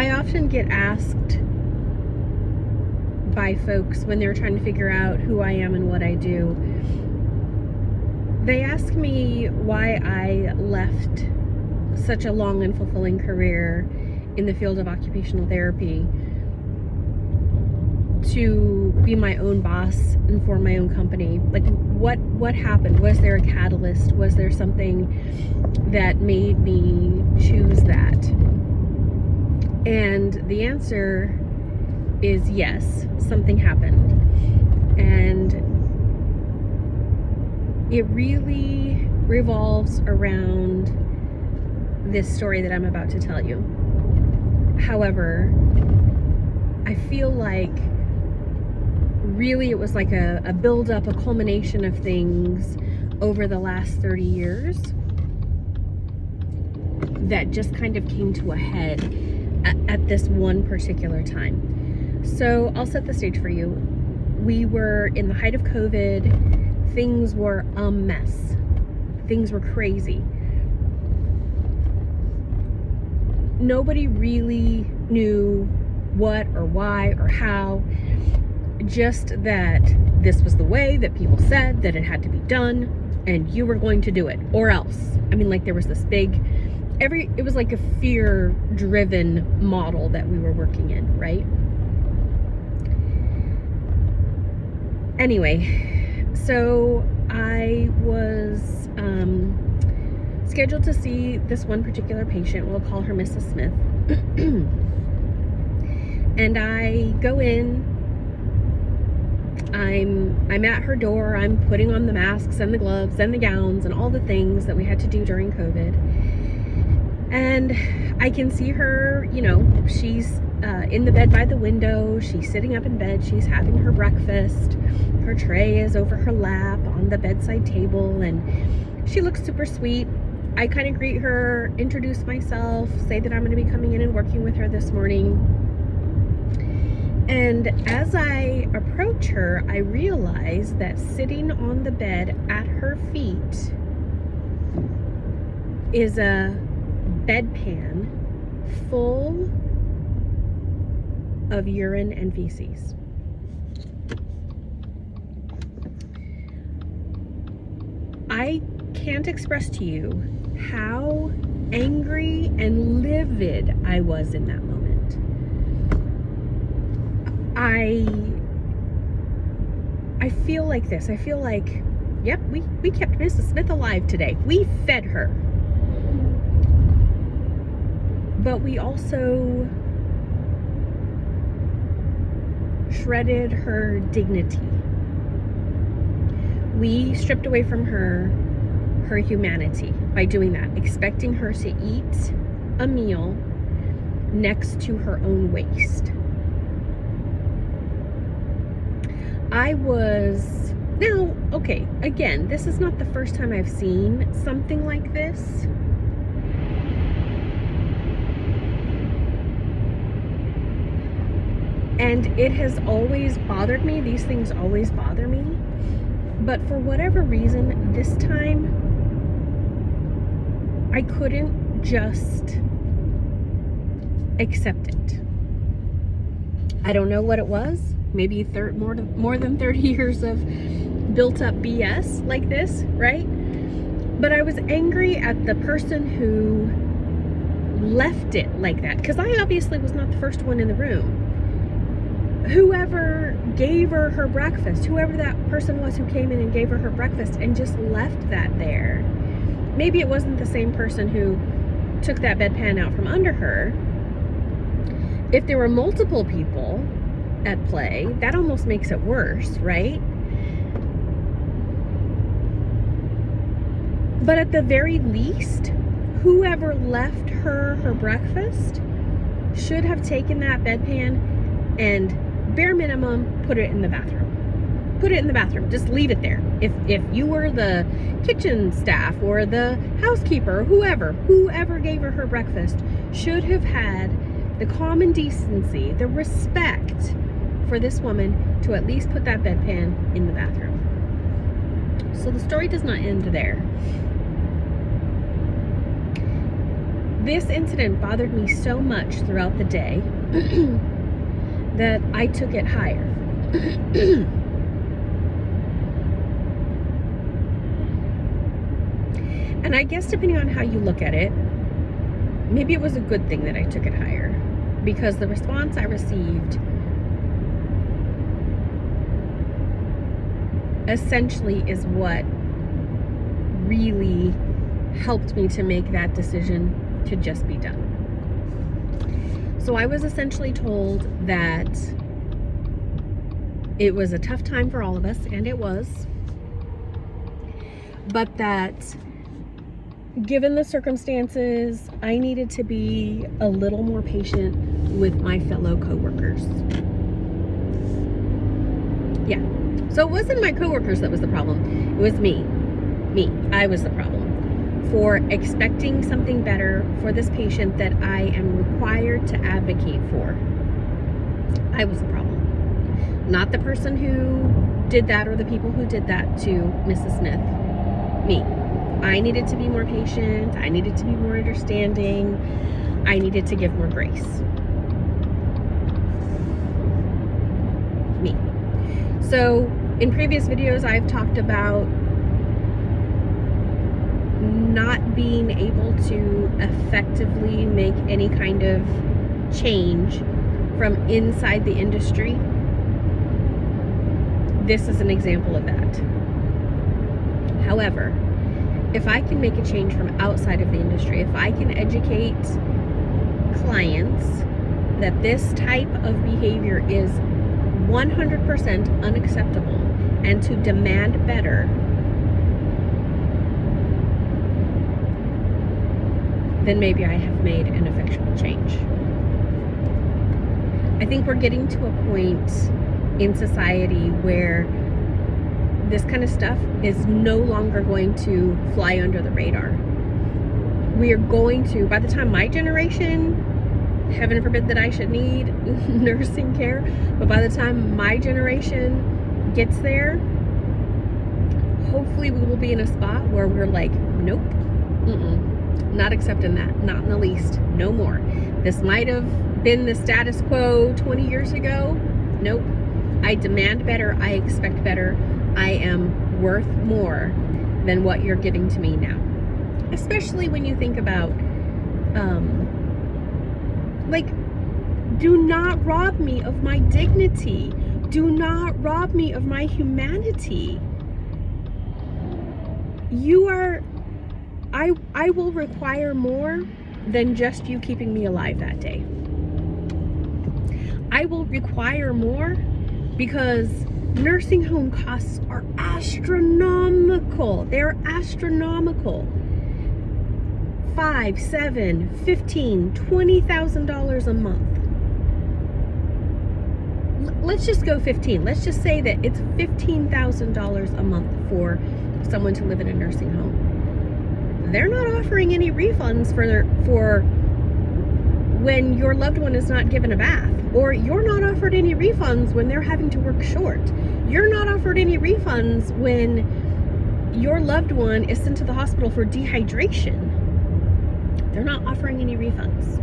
I often get asked by folks when they're trying to figure out who I am and what I do. They ask me why I left such a long and fulfilling career in the field of occupational therapy to be my own boss and form my own company. Like, what happened? Was there a catalyst? Was there something that made me choose that? And the answer is yes, something happened. And it really revolves around this story that I'm about to tell you. However, I feel like really it was like a build-up, a culmination of things over the last 30 years that just kind of came to a head at this one particular time. So I'll set the stage for you. We were in the height of COVID. Things were a mess. Things were crazy. Nobody really knew what or why or how. Just that this was the way that people said that it had to be done, and you were going to do it, or else. I mean, like, there was this big, it was like a fear-driven model that we were working in, right? Anyway, so I was scheduled to see this one particular patient. We'll call her Mrs. Smith. And I go in. I'm at her door. I'm putting on the masks and the gloves and the gowns and all the things that we had to do during COVID. And I can see her, you know, she's in the bed by the window. She's sitting up in bed. She's having her breakfast. Her tray is over her lap on the bedside table, and she looks super sweet. I kind of greet her, introduce myself, say that I'm going to be coming in and working with her this morning. And as I approach her, I realize that sitting on the bed at her feet is a bedpan full of urine and feces. I can't express to you how angry and livid I was in that moment. I feel like this. I feel like, yep, we kept Mrs. Smith alive today. We fed her. But we also shredded her dignity. We stripped away from her humanity by doing that, expecting her to eat a meal next to her own waste. Now, okay, again, this is not the first time I've seen something like this. And it has always bothered me. These things always bother me. But for whatever reason, this time, I couldn't just accept it. I don't know what it was. Maybe more than 30 years of built up BS like this, right? But I was angry at the person who left it like that, because I obviously was not the first one in the room. Whoever gave her her breakfast, whoever that person was who came in and gave her her breakfast and just left that there. Maybe it wasn't the same person who took that bedpan out from under her. If there were multiple people at play, that almost makes it worse, right? But at the very least, whoever left her her breakfast should have taken that bedpan and, bare minimum, put it in the bathroom. Put it in the bathroom. Just leave it there. If you were the kitchen staff or the housekeeper, whoever gave her her breakfast should have had the common decency, the respect for this woman to at least put that bedpan in the bathroom. So the story does not end there. This incident bothered me so much throughout the day that I took it higher. And I guess depending on how you look at it, maybe it was a good thing that I took it higher, because the response I received essentially is what really helped me to make that decision to just be done. So I was essentially told that it was a tough time for all of us, and it was, but that given the circumstances, I needed to be a little more patient with my fellow coworkers. Yeah. So it wasn't my coworkers that was the problem. It was me. I was the problem for expecting something better for this patient that I am required to advocate for. I was the problem. Not the person who did that or the people who did that to Mrs. Smith. Me. I needed to be more patient. I needed to be more understanding. I needed to give more grace. Me. So in previous videos, I've talked about not being able to effectively make any kind of change from inside the industry. This is an example of that. However, if I can make a change from outside of the industry, if I can educate clients that this type of behavior is 100% unacceptable and to demand better, then maybe I have made an effectual change. I think we're getting to a point in society where this kind of stuff is no longer going to fly under the radar. We are going to, by the time my generation, heaven forbid that I should need nursing care, but by the time my generation gets there, hopefully we will be in a spot where we're like, nope, not accepting that, not in the least, no more. This might have been the status quo 20 years ago. Nope. I demand better. I expect better. I am worth more than what you're giving to me now. Especially when you think about, do not rob me of my dignity. Do not rob me of my humanity. I will require more than just you keeping me alive that day. I will require more because nursing home costs are astronomical. They're astronomical. $5,000, $7,000, $15,000, $20,000 a month. Let's just go 15. Let's just say that it's $15,000 a month for someone to live in a nursing home. They're not offering any refunds for when your loved one is not given a bath, or you're not offered any refunds when they're having to work short. You're not offered any refunds when your loved one is sent to the hospital for dehydration. They're not offering any refunds.